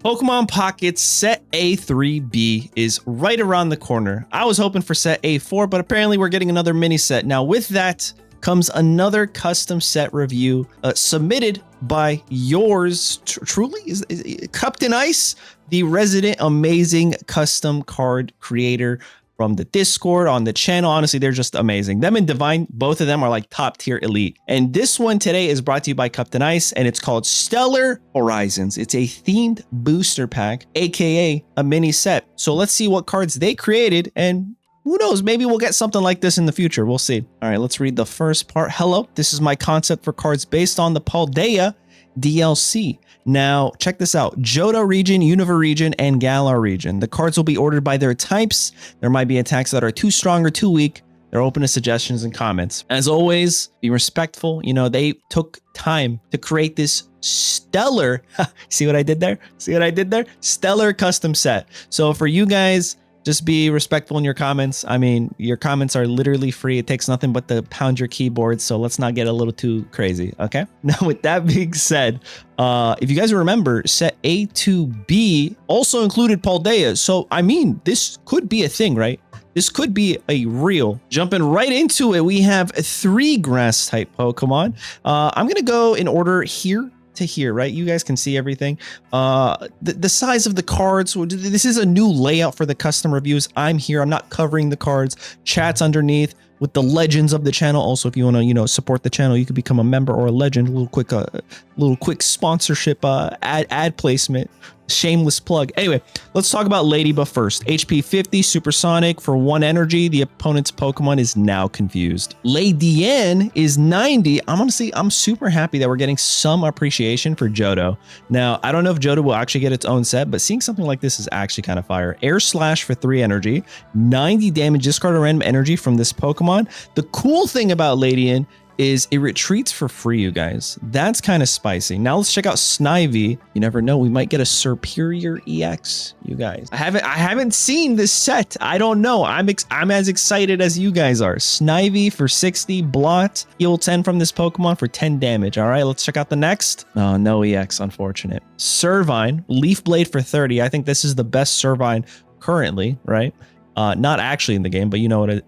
Pokemon Pocket Set A3b is right around the corner. I was hoping for Set A4, but apparently we're getting another mini set. Now with that comes another custom set review submitted by yours truly, is Cuptinice, the resident amazing custom card creator from the Discord, on the channel. Honestly, they're just amazing. Them and Divine, both of them are like top tier elite. And this one today is brought to you by Cuptinice, and it's called Stellar Horizons. It's a themed booster pack, aka a mini set. So let's see what cards they created, and who knows, maybe we'll get something like this in the future. We'll see. All right, let's read the first part. Hello, this is my concept for cards based on the Paldea DLC. Now, check this out. Johto region, Unova region, and Galar region. The cards will be ordered by their types. There might be attacks that are too strong or too weak. They're open to suggestions and comments. As always, be respectful. You know, they took time to create this stellar, see what I did there? See what I did there? Stellar custom set. So for you guys, just be respectful in your comments. I mean, your comments are literally free. It takes nothing but to pound your keyboard. So let's not get a little too crazy. Okay. Now, with that being said, if you guys remember, set A2b also included Paldea. So, I mean, this could be a thing, right? This could be a real. Jumping right into it, we have 3 grass type Pokemon. I'm going to go in order here to here, right? You guys can see everything. The size of the cards, this is a new layout for the custom reviews. I'm here, I'm not covering the cards. Chat's underneath with the legends of the channel. Also, if you want to, you know, support the channel, you could become a member or a legend. A little quick sponsorship ad placement. Shameless plug. Anyway, let's talk about Lady Buff first. HP 50, supersonic for 1 energy. The opponent's Pokemon is now confused. Lady N is 90. I'm super happy that we're getting some appreciation for Johto. Now, I don't know if Johto will actually get its own set, but seeing something like this is actually kind of fire. Air Slash for 3 energy, 90 damage, discard a random energy from this Pokemon. The cool thing about Lady N is it retreats for free, you guys. That's kind of spicy. Now let's check out Snivy. You never know, we might get a superior EX, you guys. I haven't seen this set. I don't know. I'm as excited as you guys are. Snivy for 60, blot, heal 10 from this Pokemon for 10 damage. All right, let's check out the next. Oh, no EX, unfortunate. Servine, Leaf Blade for 30. I think this is the best Servine currently, right? Not actually in the game, but you know what,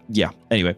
yeah. Anyway,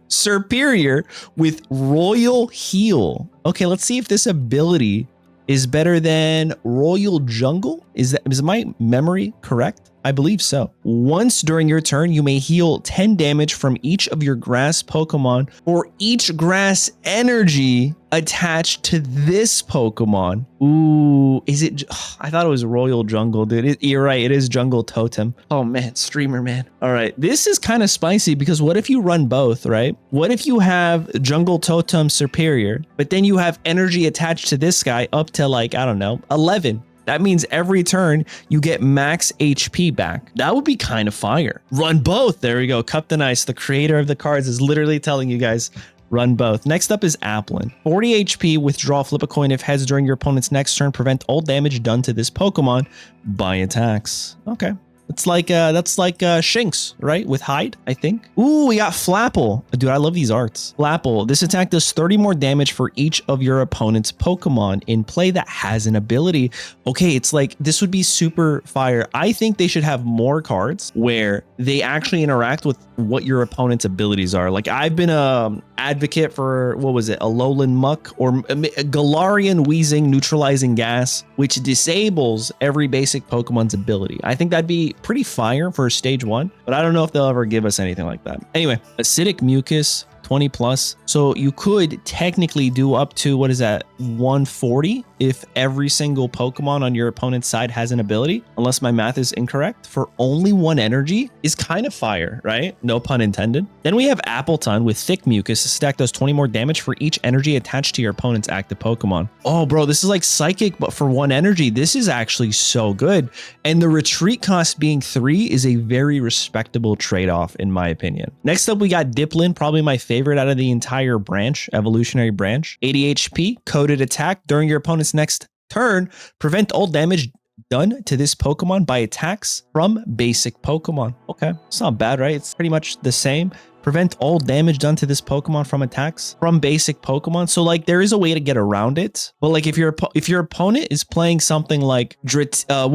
superior with Royal Heal. Okay, let's see if this ability is better than Royal Jungle. Is my memory correct? I believe so. Once during your turn, you may heal 10 damage from each of your grass Pokemon or each grass energy attached to this Pokemon. Ooh, is it? I thought it was Royal Jungle, dude. You're right. It is Jungle Totem. Oh man, streamer man. All right. This is kind of spicy because what if you run both, right? What if you have Jungle Totem Superior, but then you have energy attached to this guy up to like, I don't know, 11. That means every turn you get max HP back. That would be kind of fire. Run both. There we go. Cuptinice, the creator of the cards, is literally telling you guys, run both. Next up is Applin. 40 HP, withdraw, flip a coin if heads during your opponent's next turn. Prevent all damage done to this Pokemon by attacks. Okay. It's like that's like Shinx, right? With hide, I think. Ooh, we got Flapple. Dude, I love these arts. Flapple. This attack does 30 more damage for each of your opponent's Pokemon in play that has an ability. Okay, it's like this would be super fire. I think they should have more cards where they actually interact with what your opponent's abilities are. Like I've been a advocate for, what was it? Alolan Muck or Galarian Wheezing Neutralizing Gas, which disables every basic Pokemon's ability. I think that'd be pretty fire for stage 1, but I don't know if they'll ever give us anything like that. Anyway, Acidic Mucus, 20 plus. So you could technically do up to, what is that, 140 if every single Pokemon on your opponent's side has an ability, unless my math is incorrect, for only 1 energy is kind of fire, right? No pun intended. Then we have Appleton with Thick Mucus. This stack does 20 more damage for each energy attached to your opponent's active Pokemon. Oh, bro, this is like Psychic, but for 1 energy. This is actually so good. And the retreat cost being 3 is a very respectable trade-off, in my opinion. Next up, we got Diplin, probably my favorite out of the entire branch, Evolutionary branch. 80 HP, coded attack during your opponent's next turn. Prevent all damage done to this Pokemon by attacks from basic Pokemon. Okay, it's not bad, right? It's pretty much the same. prevent all damage done to this Pokemon from attacks from basic Pokemon. So like there is a way to get around it. But like if your opponent is playing something like Giratina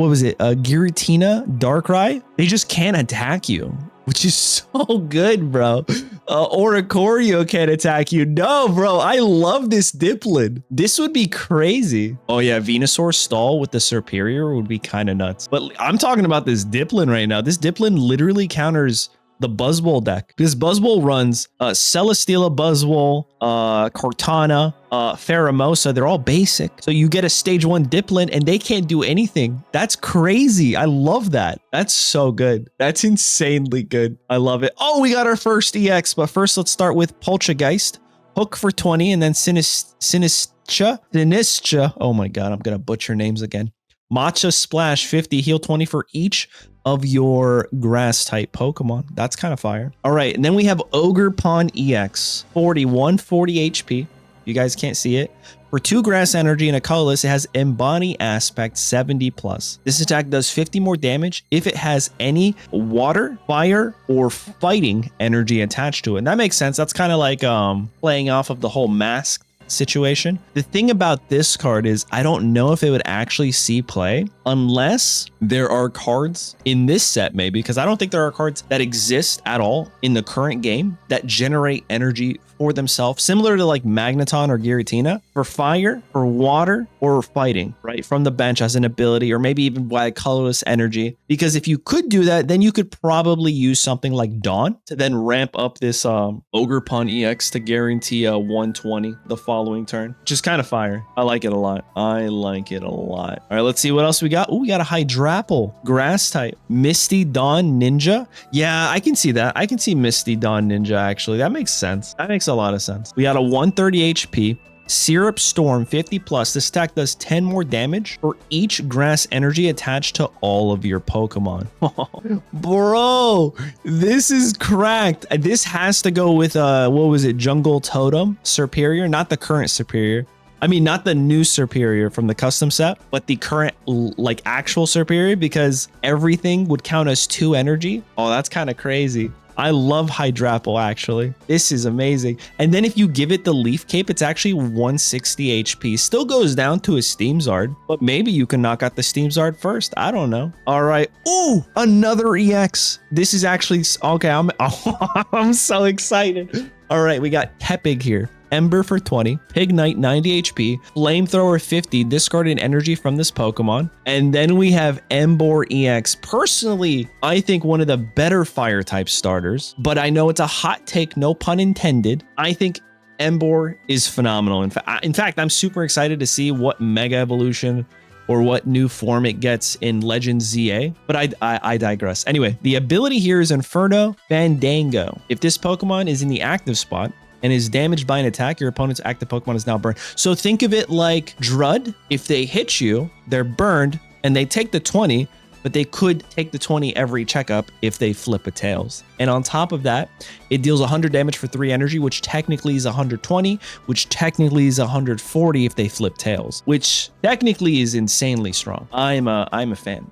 Darkrai, they just can't attack you, which is so good, bro. Oricorio can't attack you. No, bro, I love this Dipplin. This would be crazy. Oh yeah, Venusaur stall with the Serperior would be kind of nuts. But I'm talking about this Dipplin right now. This Dipplin literally counters the Buzzwole deck, because Buzzwole runs Celesteela Buzzwole, Cortana, Pheromosa. They're all basic. So you get a stage 1 Dipplin and they can't do anything. That's crazy. I love that. That's so good. That's insanely good. I love it. Oh, we got our first EX, but first let's start with Polteageist. Hook for 20 and then Sinistra. Oh my God, I'm going to butcher names again. Matcha Splash 50, heal 20 for each of your grass type Pokemon. That's kind of fire. All right, and then we have Ogerpon EX, 140 HP. You guys can't see it. For 2 grass energy and a colorless, it has Embody Aspect 70 plus. This attack does 50 more damage if it has any water, fire, or fighting energy attached to it. And that makes sense. That's kind of like playing off of the whole mask situation. The thing about this card is I don't know if it would actually see play unless there are cards in this set, maybe, because I don't think there are cards that exist at all in the current game that generate energy for themselves, similar to like Magneton or Giratina, for fire, for water, or fighting, right? From the bench as an ability, or maybe even by colorless energy. Because if you could do that, then you could probably use something like Dawn to then ramp up this Ogerpon EX to guarantee a 120 the following turn, which is kind of fire. I like it a lot. I like it a lot. All right, let's see what else we got. Oh, we got a Hydrapple, grass type. Misty Dawn Ninja. Yeah, I can see that. I can see Misty Dawn Ninja, actually. That makes sense. That makes a lot of sense. We got a 130 HP. Syrup Storm 50 plus. This attack does 10 more damage for each grass energy attached to all of your Pokemon. Bro, this is cracked. This has to go with what was it? Jungle Totem Serperior, not the current Serperior. I mean, not the new Serperior from the custom set, but the current like actual Serperior, because everything would count as 2 energy. Oh, that's kind of crazy. I love Hydrapple, actually. This is amazing. And then if you give it the Leaf Cape, it's actually 160 HP. Still goes down to a Steamzard, but maybe you can knock out the Steamzard first. I don't know. All right. Ooh, another EX. This is actually... Okay, I'm so excited. All right, we got Tepig here. Ember for 20, Pignite 90 HP, Flamethrower 50, discarded energy from this Pokemon. And then we have Emboar EX. Personally, I think one of the better fire type starters, but I know it's a hot take, no pun intended. I think Emboar is phenomenal. In fact, I'm super excited to see what Mega Evolution or what new form it gets in Legends ZA, but I digress. Anyway, the ability here is Inferno Fandango. If this Pokemon is in the active spot and is damaged by an attack, your opponent's active Pokemon is now burned. So think of it like Drud. If they hit you, they're burned and they take the 20, but they could take the 20 every checkup if they flip a tails. And on top of that, it deals 100 damage for 3 energy, which technically is 120, which technically is 140 if they flip tails, which technically is insanely strong. I'm a fan.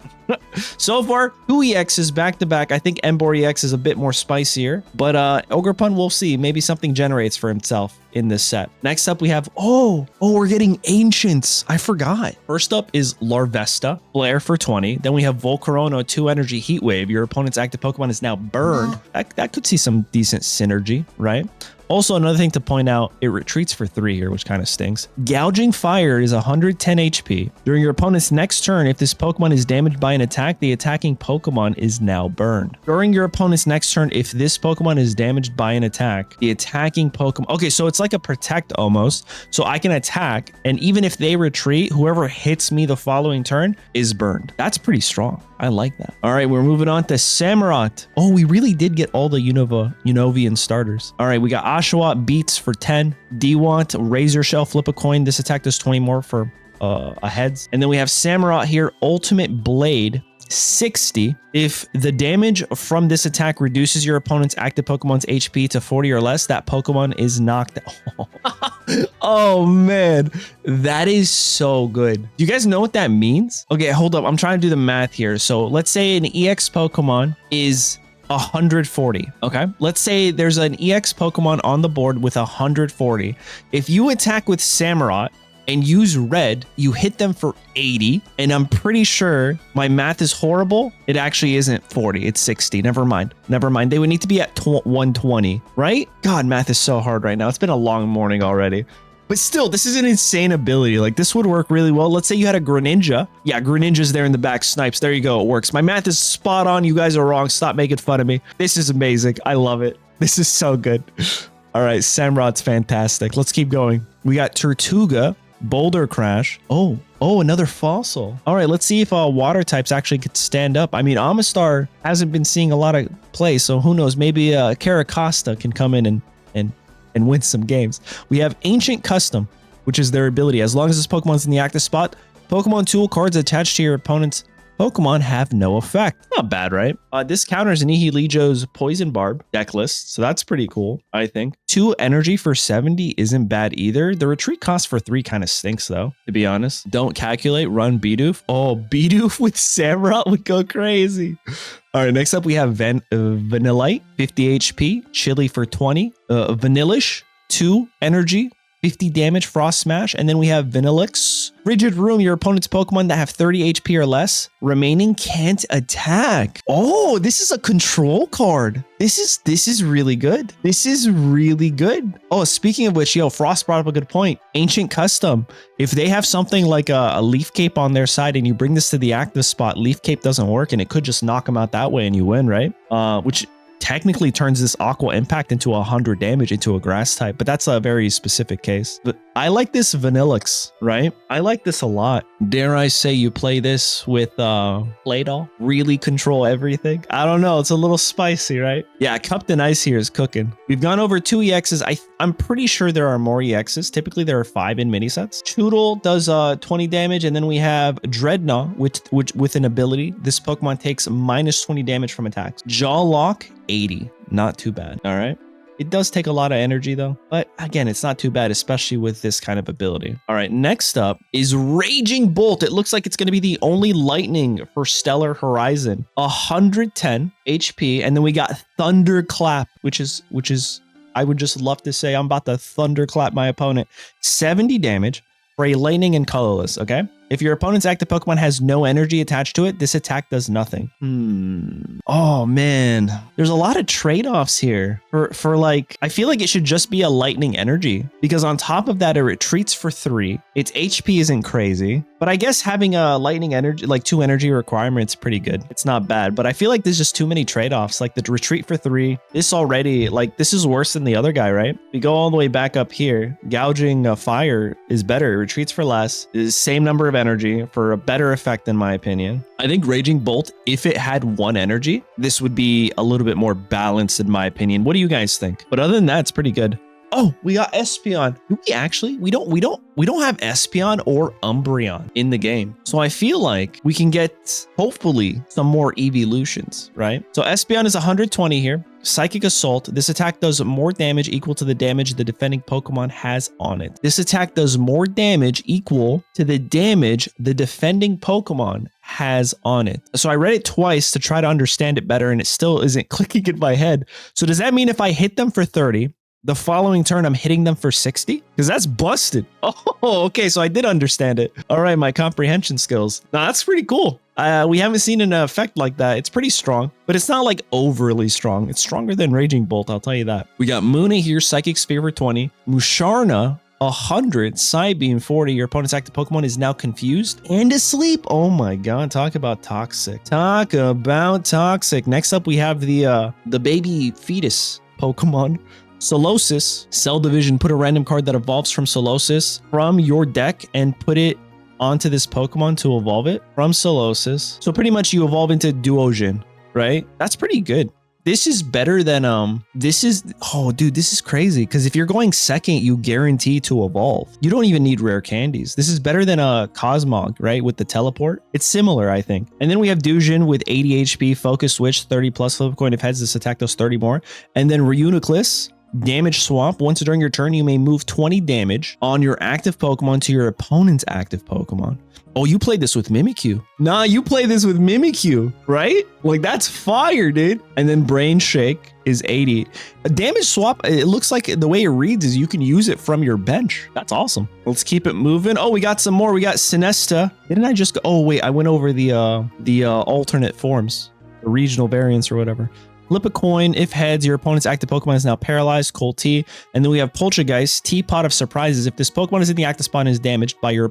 So far, 2 EXs back to back. I think Emboar EX is a bit more spicier, but Ogerpon, we'll see. Maybe something generates for himself in this set. Next up, we have, we're getting Ancients. I forgot. First up is Larvesta, Flare for 20. Then we have Volcarona, 2 energy Heat Wave. Your opponent's active Pokemon is now burned. That could see some decent synergy, right? Also, another thing to point out, it retreats for 3 here, which kind of stinks. Gouging Fire is 110 HP. During your opponent's next turn, if this Pokemon is damaged by an attack, the attacking Pokemon is now burned. During your opponent's next turn, if this Pokemon is damaged by an attack, the attacking Pokemon... Okay, so it's like a protect almost. So I can attack, and even if they retreat, whoever hits me the following turn is burned. That's pretty strong. I like that. All right, we're moving on to Samurott. Oh, we really did get all the Unovian starters. All right, we got Oshawott Beats for 10. Dewant, Razor Shell, Flip a Coin. This attack does 20 more for a heads. And then we have Samurott here, Ultimate Blade, 60. If the damage from this attack reduces your opponent's active Pokemon's HP to 40 or less, that Pokemon is knocked out. Oh man, that is so good. Do you guys know what that means? Okay, hold up. I'm trying to do the math here. So let's say an EX Pokemon is 140. Okay. Let's say there's an EX Pokemon on the board with 140. If you attack with Samurott and use red, you hit them for 80. And I'm pretty sure my math is horrible. It actually isn't 40. It's 60. Never mind. Never mind. They would need to be at 120, right? God, math is so hard right now. It's been a long morning already. But still, this is an insane ability. Like, this would work really well. Let's say you had a Greninja. Yeah, Greninja's there in the back. Snipes. There you go. It works. My math is spot on. You guys are wrong. Stop making fun of me. This is amazing. I love it. This is so good. All right, Samurott's fantastic. Let's keep going. We got Tortuga, Boulder Crash. Oh, another fossil. All right, let's see if water types actually could stand up. I mean, Amistar hasn't been seeing a lot of play, so who knows? Maybe Caracosta can come in and win some games. We have Ancient Custom, which is their ability. As long as this Pokemon's in the active spot, Pokemon tool cards attached to your opponent's Pokemon have no effect. Not bad, right? This counters Nihilijo's Poison Barb deck list, so that's pretty cool, I think. 2 energy for 70 isn't bad either. The retreat cost for 3 kind of stinks, though, to be honest. Don't calculate, run Bidoof. Oh, Bidoof with Samurott would go crazy. All right, next up we have Vanillite, 50 HP, Chili for 20, Vanillish, 2 energy, 50 damage, Frost Smash, and then we have Vanillix. Frigid Room, your opponent's Pokemon that have 30 HP or less remaining can't attack. Oh, this is a control card. This is really good. This is really good. Oh, speaking of which, Frost brought up a good point. Ancient Custom. If they have something like a Leaf Cape on their side and you bring this to the active spot, Leaf Cape doesn't work and it could just knock them out that way and you win, right? Which technically turns this Aqua Impact into 100 damage into a grass type, but that's a very specific case. But I like this Vanillix, right? I like this a lot. Dare I say you play this with Play-Doh? Really control everything? I don't know. It's a little spicy, right? Yeah, Cuptinice here is cooking. We've gone over 2 EXs. I'm pretty sure there are more EXs. Typically, there are 5 in mini sets. Choodle does 20 damage, and then we have Dreadnought, with an ability. This Pokemon takes minus 20 damage from attacks. Jawlock, 80. Not too bad. All right. It does take a lot of energy though, but again, it's not too bad, especially with this kind of ability. All right, next up is Raging Bolt. It looks like it's going to be the only lightning for Stellar Horizon. 110 HP, and then we got Thunderclap, which is I would just love to say I'm about to thunderclap my opponent. 70 damage for a lightning and colorless, okay? If your opponent's active Pokemon has no energy attached to it, this attack does nothing. Oh man, there's a lot of trade-offs here for like, I feel like it should just be a lightning energy because on top of that, it retreats for 3. Its HP isn't crazy, but I guess having a lightning energy, like 2 energy requirements, pretty good. It's not bad, but I feel like there's just too many trade-offs. Like the retreat for 3, this already, like this is worse than the other guy, right? We go all the way back up here. Gouging Fire is better. It retreats for less. It's the same number of energy for a better effect in my opinion. I think Raging Bolt, if it had 1 energy, this would be a little bit more balanced in my opinion. What do you guys think? But other than that, it's pretty good. Oh, we got Espeon. We don't have Espeon or Umbreon in the game. So I feel like we can get hopefully some more evolutions, right? So Espeon is 120 here. Psychic Assault. This attack does more damage equal to the damage the defending Pokemon has on it. This attack does more damage equal to the damage the defending Pokemon has on it. So I read it twice to try to understand it better and it still isn't clicking in my head. So does that mean if I hit them for 30, the following turn I'm hitting them for 60? Because that's busted. Oh, okay, so I did understand it. All right, my comprehension skills. Now that's pretty cool. We haven't seen an effect like that. It's pretty strong, but it's not like overly strong. It's stronger than Raging Bolt, I'll tell you that. We got Muna here, Psychic Sphere for 20. Musharna, 100, Psybeam 40. Your opponent's active Pokemon is now confused and asleep. Oh my god, talk about toxic. Talk about toxic. Next up, we have the baby fetus Pokemon. Solosis, Cell Division. Put a random card that evolves from Solosis from your deck and put it onto this Pokemon to evolve it from Solosis. So pretty much you evolve into Duogen, right? That's pretty good. This is better than, oh dude, this is crazy. Because if you're going second, you guarantee to evolve. You don't even need rare candies. This is better than a Cosmog, right? With the teleport. It's similar, I think. And then we have Duogen with 80 HP, Focus Switch, 30 plus flip coin of heads. This attack does 30 more. And then Reuniclus damage swap. Once during your turn, you may move 20 damage on your active Pokemon to your opponent's active Pokemon. Oh, you played this with Mimikyu. Nah, you play this with Mimikyu, right? Like, that's fire, dude. And then Brain Shake is 80. A damage swap, it looks like the way it reads is you can use it from your bench. That's awesome. Let's keep it moving. Oh, we got some more. We got Sinesta. Didn't I just go? Oh, wait, I went over the alternate forms, the regional variants or whatever. Flip a coin. If heads, your opponent's active Pokemon is now paralyzed. Cold T. And then we have Polteageist, Teapot of Surprises. If this Pokemon is in the active spot and is damaged by an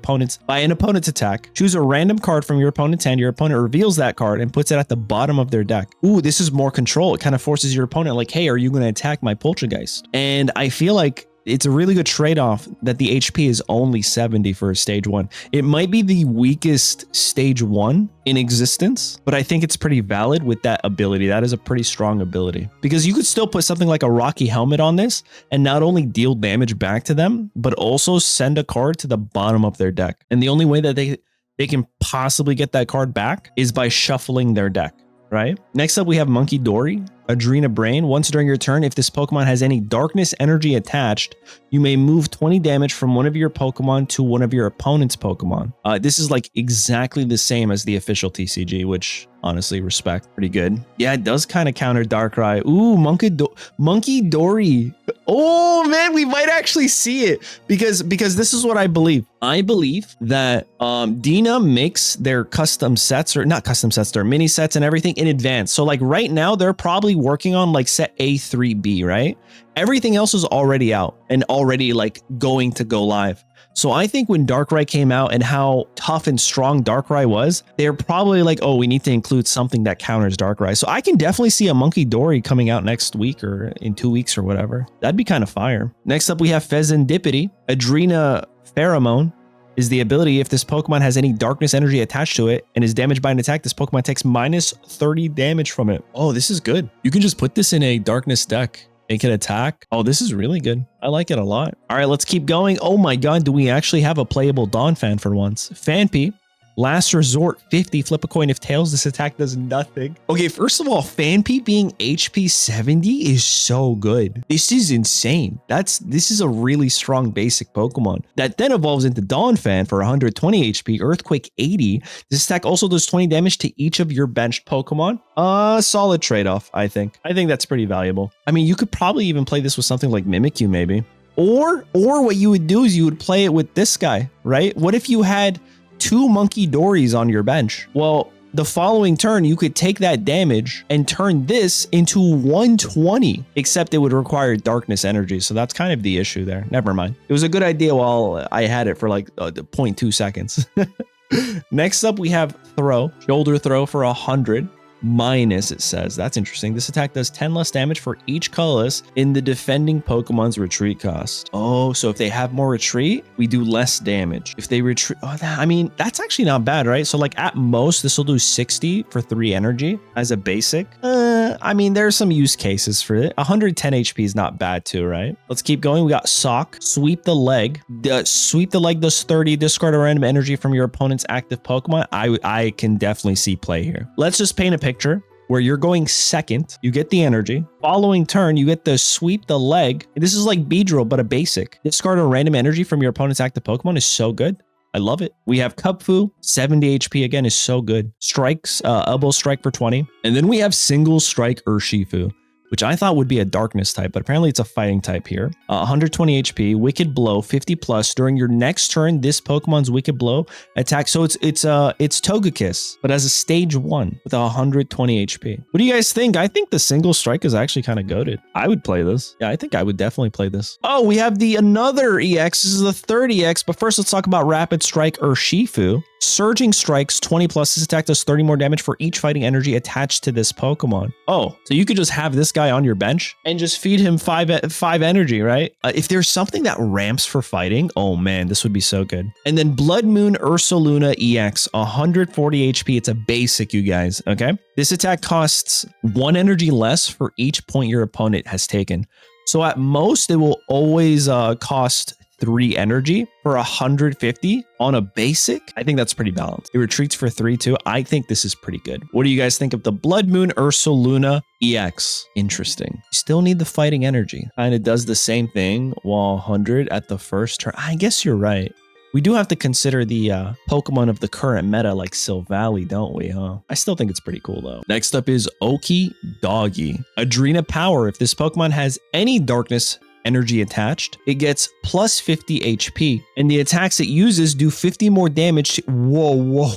opponent's attack, choose a random card from your opponent's hand. Your opponent reveals that card and puts it at the bottom of their deck. Ooh, this is more control. It kind of forces your opponent like, hey, are you going to attack my Polteageist? And I feel like it's a really good trade-off that the HP is only 70 for a stage 1. It might be the weakest stage 1 in existence, but I think it's pretty valid with that ability. That is a pretty strong ability because you could still put something like a Rocky Helmet on this and not only deal damage back to them, but also send a card to the bottom of their deck. And the only way that they can possibly get that card back is by shuffling their deck. Right? Next up, we have Monkey Dory, Adrena Brain. Once during your turn, if this Pokemon has any darkness energy attached, you may move 20 damage from one of your Pokemon to one of your opponent's Pokemon. This is like exactly the same as the official TCG, which honestly, respect. Pretty good. Yeah, it does kind of counter Darkrai. Ooh, Monkey Dory. Oh man, we might actually see it because this is what I believe. I believe that Dina makes their custom sets, or not custom sets, their mini sets and everything in advance. So like right now, they're probably working on like set A3b, right? Everything else is already out and already like going to go live. So I think when Darkrai came out and how tough and strong Darkrai was, they're probably like, oh, we need to include something that counters Darkrai. So I can definitely see a Monkey Dory coming out next week or in 2 weeks or whatever. That'd be kind of fire. Next up, we have Fezandipity. Adrena Pheromone is the ability if this Pokemon has any darkness energy attached to it and is damaged by an attack, this Pokemon takes minus 30 damage from it. Oh, this is good. You can just put this in a darkness deck. It can attack. Oh, this is really good. I like it a lot. All right, let's keep going. Oh my God, do we actually have a playable Dawn fan for once? Fanpy. Last resort, 50. Flip a coin. If tails, this attack does nothing. Okay, first of all, Fanpy being HP 70 is so good. This is insane. This is a really strong basic Pokemon that then evolves into Dawn Fan for 120 HP, Earthquake 80. This attack also does 20 damage to each of your benched Pokemon. Solid trade-off, I think. I think that's pretty valuable. I mean, you could probably even play this with something like Mimikyu, maybe. Or what you would do is you would play it with this guy, right? What if you had 2 Monkey Dories on your bench? Well, the following turn, you could take that damage and turn this into 120, except it would require darkness energy. So that's kind of the issue there. Never mind. It was a good idea while I had it for like 0.2 seconds. Next up, we have Throw. Shoulder Throw for 100. Minus, it says. That's interesting. This attack does 10 less damage for each colorless in the defending Pokemon's retreat cost. Oh, so if they have more retreat, we do less damage. If they retreat, I mean, that's actually not bad, right? So like at most, this will do 60 for 3 energy as a basic. I mean, there's some use cases for it. 110 HP is not bad too, right? Let's keep going. We got Sock. Sweep the Leg. Sweep the Leg does 30. Discard a random energy from your opponent's active Pokemon. I can definitely see play here. Let's just paint a picture where you're going second, you get the energy. Following turn, you get the Sweep the Leg. This is like Beedrill, but a basic. Discard a random energy from your opponent's active Pokemon is so good. I love it. We have Cupfu, 70 HP again is so good. Strikes, Elbow Strike for 20. And then we have Single Strike Urshifu, which I thought would be a darkness type, but apparently it's a fighting type here. 120 HP, Wicked Blow, 50 plus. During your next turn, this Pokemon's Wicked Blow attack. So it's Togekiss, but as a stage 1 with 120 HP. What do you guys think? I think the Single Strike is actually kind of goated. I would play this. Yeah, I think I would definitely play this. Oh, we have another EX. This is the third EX, but first let's talk about Rapid Strike Urshifu. Surging Strikes, 20 plus. This attack does 30 more damage for each fighting energy attached to this Pokemon. Oh, so you could just have this guy on your bench and just feed him 5 energy, right? If there's something that ramps for fighting, oh man, this would be so good. And then Blood Moon Ursaluna EX, 140 HP. It's a basic, you guys, okay? This attack costs 1 energy less for each point your opponent has taken. So at most, it will always cost 3 energy for 150 on a basic. I think that's pretty balanced. It retreats for 3 too. I think this is pretty good. What do you guys think of the Blood Moon Ursaluna EX? Interesting. You still need the fighting energy. Kind of does the same thing while 100 at the first turn. I guess you're right. We do have to consider the Pokemon of the current meta like Silvally, don't we, huh? I still think it's pretty cool, though. Next up is OKI Doggy. Adrena Power. If this Pokemon has any darkness energy attached, it gets plus 50 HP. And the attacks it uses do 50 more damage to... Whoa.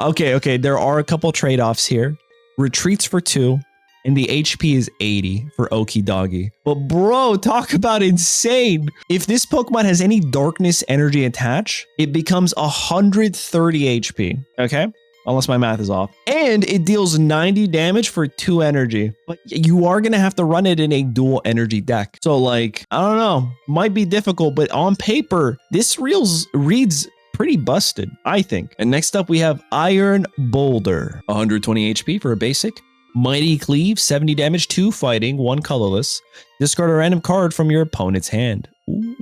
Okay. There are a couple trade-offs here. Retreats for 2. And the HP is 80 for OKI Doggy. But bro, talk about insane. If this Pokemon has any darkness energy attached, it becomes 130 HP. Okay? Unless my math is off. And it deals 90 damage for 2 energy. But you are going to have to run it in a dual energy deck. So like, I don't know. Might be difficult, but on paper, this reads pretty busted, I think. And next up, we have Iron Boulder. 120 HP for a basic. Mighty Cleave, 70 damage, 2 fighting, 1 colorless. Discard a random card from your opponent's hand. Ooh,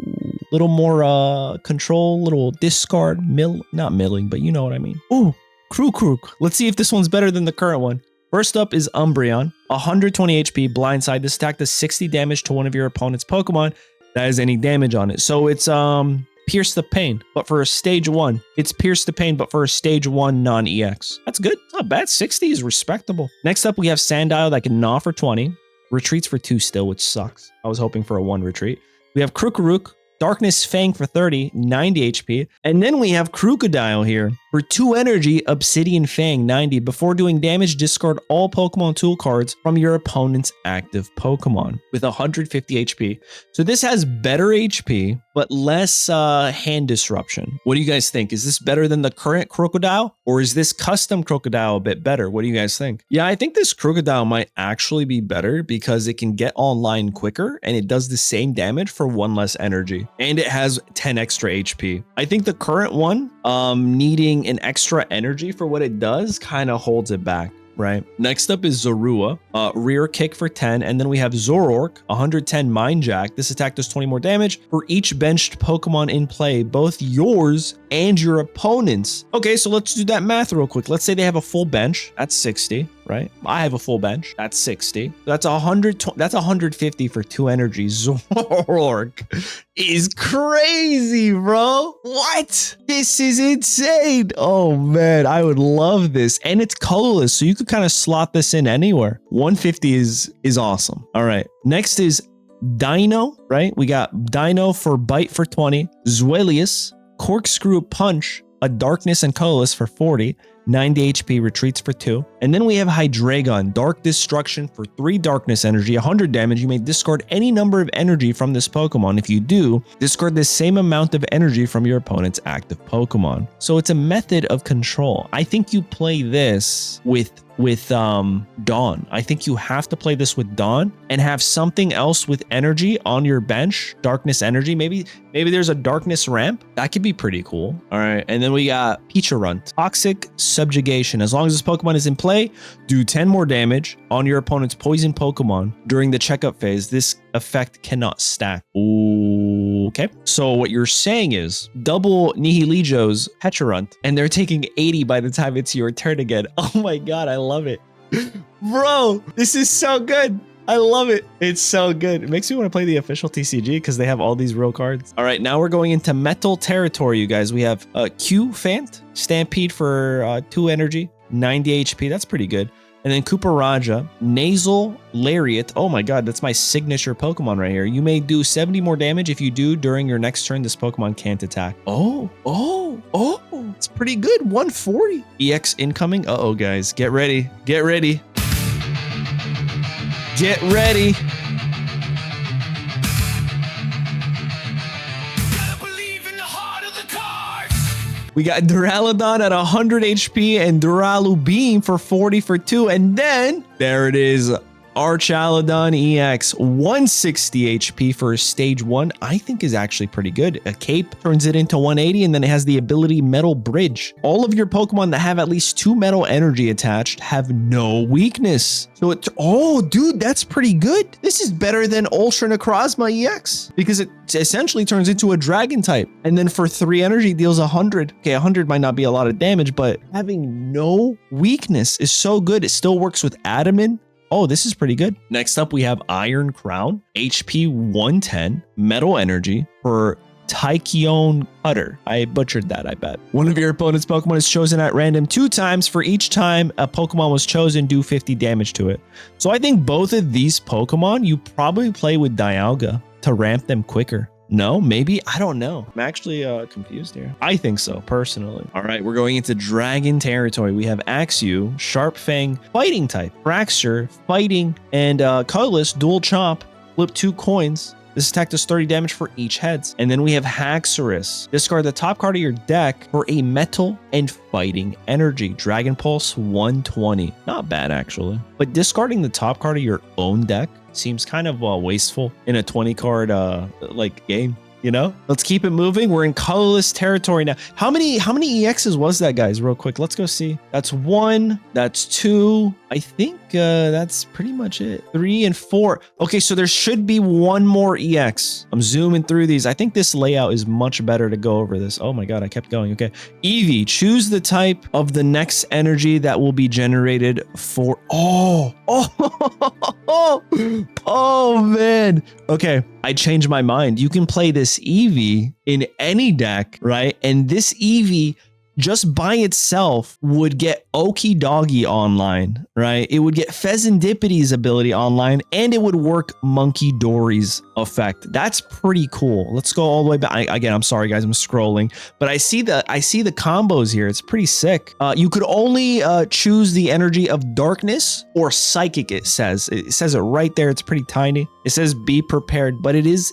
little more control, little discard, not milling, but you know what I mean. Ooh, Kruk. Let's see if this one's better than the current one. First up is Umbreon, 120 HP, blindside. This attack does 60 damage to one of your opponent's Pokemon that has any damage on it. So it's Pierce the Pain, but for a stage 1. It's Pierce the Pain, but for a stage 1 non-EX. That's good. It's not bad. 60 is respectable. Next up, we have Sandile that can gnaw for 20. Retreats for 2 still, which sucks. I was hoping for a 1 retreat. We have Krukaruk, Darkness Fang for 30, 90 HP. And then we have Krookodile here. For 2 energy, Obsidian Fang, 90. Before doing damage, discard all Pokemon tool cards from your opponent's active Pokemon with 150 HP. So this has better HP, but less hand disruption. What do you guys think? Is this better than the current Crocodile? Or is this custom Crocodile a bit better? What do you guys think? Yeah, I think this Crocodile might actually be better because it can get online quicker and it does the same damage for 1 less energy. And it has 10 extra HP. I think the current one, needing an extra energy for what it does kind of holds it back, right? Next up is Zorua, rear kick for 10, and then we have Zoroark, 110 Mind Jack. This attack does 20 more damage for each benched Pokemon in play, both yours and your opponent's. Okay, so let's do that math real quick. Let's say they have a full bench. That's 60, right? I have a full bench. That's 60. That's 100. That's 150 for 2 energy. Zoroark is crazy, bro. What? This is insane. Oh man, I would love this. And it's colorless, so you could kind of slot this in anywhere. 150 is awesome. All right. Next is Dino, right? We got Dino for bite for 20. Zweilious, Corkscrew Punch, a darkness and colorless for 40. 90 HP, retreats for 2. And then we have Hydreigon, Dark Destruction for 3 darkness energy, 100 damage. You may discard any number of energy from this Pokemon. If you do, discard the same amount of energy from your opponent's active Pokemon. So it's a method of control. I think you play this with Dawn. I think you have to play this with Dawn and have something else with energy on your bench, darkness energy. Maybe there's a darkness ramp. That could be pretty cool. All right. And then we got Peacharunt, Toxic Subjugation. As long as this Pokemon is in play, do 10 more damage on your opponent's poison Pokemon during the checkup phase. This effect cannot stack. Ooh, okay. So what you're saying is double Nihilijo's Pecharunt, and they're taking 80 by the time it's your turn again. Oh my God, I love it. Bro, this is so good. I love it. It's so good. It makes me want to play the official TCG because they have all these real cards. All right, now we're going into metal territory, you guys. We have Q Fant, Stampede for 2 energy, 90 HP. That's pretty good. And then Kuparaja, Nasal Lariat. Oh my God, that's my signature Pokemon right here. You may do 70 more damage. If you do during your next turn, this Pokemon can't attack. Oh, it's pretty good. 140. EX incoming. Uh-oh, guys. Get ready. Get ready. Get ready. We got Duraludon at 100 HP and Duralu Beam for 40 for 2. And then there it is. Archaludon EX, 160 HP for stage 1, I think is actually pretty good. A cape turns it into 180, and then it has the ability Metal Bridge. All of your Pokemon that have at least 2 metal energy attached have no weakness. So it, oh dude, that's pretty good. This is better than Ultra Necrozma EX because it essentially turns into a dragon type. And then for 3 energy deals 100. Okay, 100 might not be a lot of damage, but having no weakness is so good. It still works with Adamant. Oh, this is pretty good. Next up, we have Iron Crown, HP 110, Metal Energy for Tachyon Cutter. I butchered that, I bet. One of your opponent's Pokemon is chosen at random 2 times. For each time a Pokemon was chosen, do 50 damage to it. So I think both of these Pokemon, you probably play with Dialga to ramp them quicker. No, maybe, I don't know. I'm actually confused here. I think so, personally. All right, we're going into dragon territory. We have Axew, Sharp Fang, fighting type, Fraxure, fighting, and colorless, dual chomp, flip 2 coins. This attack does 30 damage for each heads. And then we have Haxorus. Discard the top card of your deck for a metal and fighting energy. Dragon Pulse 120. Not bad, actually. But discarding the top card of your own deck seems kind of wasteful in a 20 card like game, you know? Let's keep it moving. We're in colorless territory now. How many EXs was that, guys? Real quick, let's go see. That's 1, that's 2. I think that's pretty much it. 3 and 4. Okay, so there should be 1 more EX. I'm zooming through these. I think this layout is much better to go over this. Oh my god, I kept going. Okay. Eevee, choose the type of the next energy that will be generated for... Oh man. Okay, I changed my mind. You can play this Eevee in any deck, right? And this Eevee just by itself would get Okie Doggy online, right? It would get Pheasandipity's ability online, and it would work Monkey Dory's effect. That's pretty cool. Let's go all the way back. Again, I'm sorry guys, I'm scrolling, but I see the combos here. It's pretty sick. You could only choose the energy of darkness or psychic. It says it right there. It's pretty tiny. It says be prepared, but it is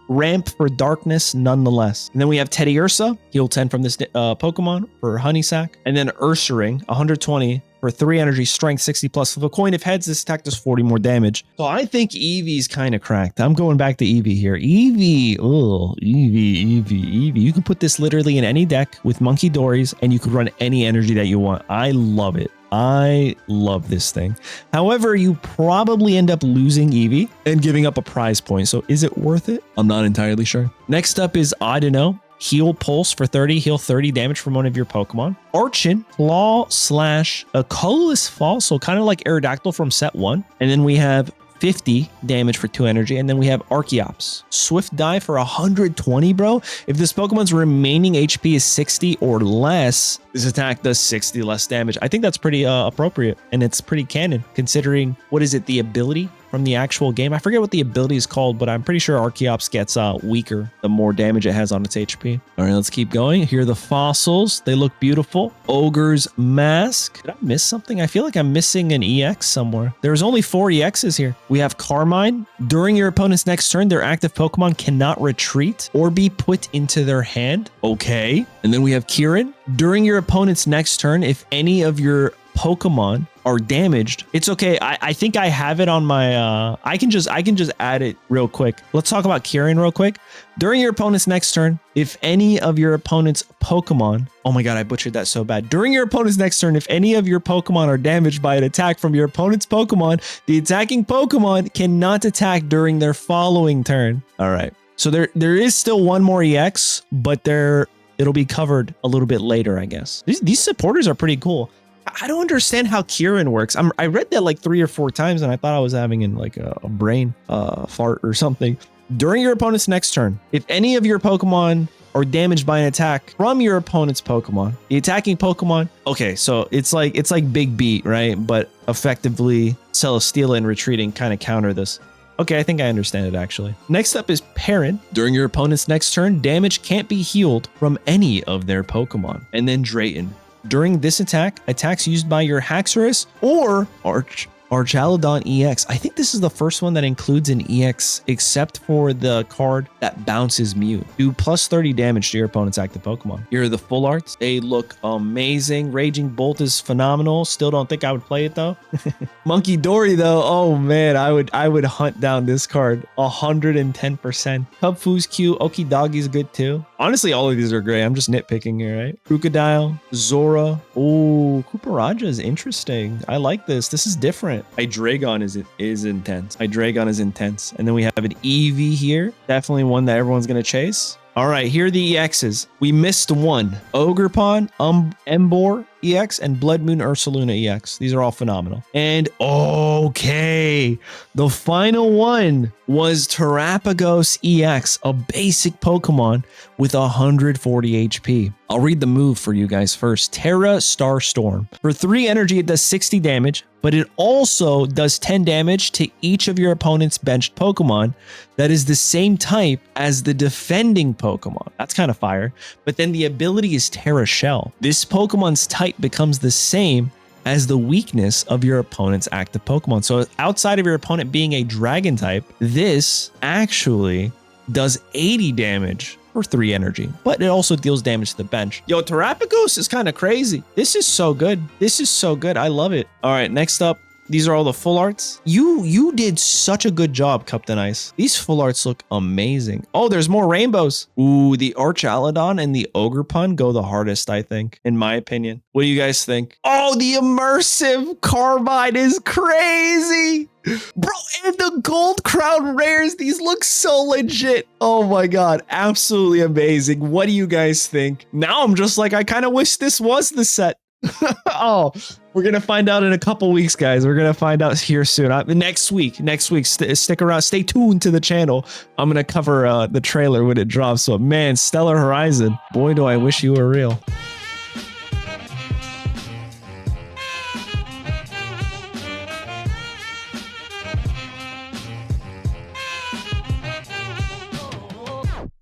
ramp for darkness nonetheless. And then we have Teddiursa, heal 10 from this Pokemon for Honeysack. And then Ursaring, 120 for 3 energy, strength 60 plus. Flip a coin. If heads, this attack does 40 more damage. So I think Eevee's kind of cracked. I'm going back to Eevee here. Eevee, oh, Eevee. You can put this literally in any deck with Monkey Dories, and you could run any energy that you want. I love it. I love this thing. However, you probably end up losing Eevee and giving up a prize point. So is it worth it? I'm not entirely sure. Next up is Audino. Heal Pulse for 30. Heal 30 damage from one of your Pokemon. Archon, Claw slash a colorless fall. So kind of like Aerodactyl from set 1. And then we have 50 damage for 2 energy, and then we have Archeops. Swift Dive for 120, bro. If this Pokemon's remaining HP is 60 or less, this attack does 60 less damage. I think that's pretty appropriate, and it's pretty canon, considering, what is it, the ability from the actual game? I forget what the ability is called, but I'm pretty sure Archeops gets weaker the more damage it has on its HP. All right, let's keep going. Here are the fossils. They look beautiful. Ogre's Mask. Did I miss something? I feel like I'm missing an EX somewhere. There's only 4 EXs here. We have Carmine. During your opponent's next turn, their active Pokemon cannot retreat or be put into their hand. Okay. And then we have Kieran. During your opponent's next turn, if any of your Pokemon are damaged, it's okay. I think I have it on my I can just add it real quick. Let's talk about Kieran real quick. During your opponent's next turn, if any of your opponent's Pokemon, oh my god, I butchered that so bad. During your opponent's next turn, if any of your Pokemon are damaged by an attack from your opponent's Pokemon, the attacking Pokemon cannot attack during their following turn. All right. So there is still 1 more EX, but it'll be covered a little bit later, I guess. These supporters are pretty cool. I don't understand how Kieran works. I read that like 3 or 4 times, and I thought I was having a brain fart or something. During your opponent's next turn, if any of your Pokemon are damaged by an attack from your opponent's Pokemon, the attacking Pokemon, okay, so it's like Big Beat, right? But effectively, Celesteela and retreating kind of counter this. Okay, I think I understand it actually. Next up is Perrin. During your opponent's next turn, damage can't be healed from any of their Pokemon. And then Drayton. During this attack, attacks used by your Haxorus or Archaludon EX. I think this is the first one that includes an EX, except for the card that bounces Mew. Do plus 30 damage to your opponent's active Pokemon. Here are the full arts. They look amazing. Raging Bolt is phenomenal. Still don't think I would play it though. Monkey Dory though, oh man, I would hunt down this card 110%. Cubfu's cute. Okidogi's good too. Honestly, all of these are great. I'm just nitpicking here, right? Crocodile, Zora. Oh, Kuparaja is interesting. I like this. This is different. Hydreigon is intense. Hydreigon is intense. And then we have an Eevee here. Definitely one that everyone's going to chase. All right, here are the EXs. We missed one. Ogerpon, Emboar EX, and Blood Moon Ursaluna EX. These are all phenomenal. And okay, the final one was Terapagos EX, a basic Pokemon with 140 HP. I'll read the move for you guys first. Terra Starstorm. For 3 energy, it does 60 damage, but it also does 10 damage to each of your opponent's benched Pokemon that is the same type as the defending Pokemon. That's kind of fire. But then the ability is Terra Shell. This Pokemon's type becomes the same as the weakness of your opponent's active Pokemon. So outside of your opponent being a dragon type, this actually does 80 damage for 3 energy, but it also deals damage to the bench. Yo, Terapagos is kind of crazy. This is so good. This is so good. I love it. All right, next up, these are all the full arts. You did such a good job, Cuptinice. These full arts look amazing. Oh, there's more rainbows. Ooh, the Archaludon and the Ogerpon go the hardest, I think, in my opinion. What do you guys think? Oh, the immersive Carbide is crazy. Bro, and the gold crown rares, these look so legit. Oh my god, absolutely amazing. What do you guys think? Now I'm just like, I kind of wish this was the set. Oh, we're gonna find out in a couple weeks, guys. We're gonna find out here soon. Next week, stick around, stay tuned to the channel. I'm gonna cover the trailer when it drops. So man, Stellar Horizon, boy do I wish you were real.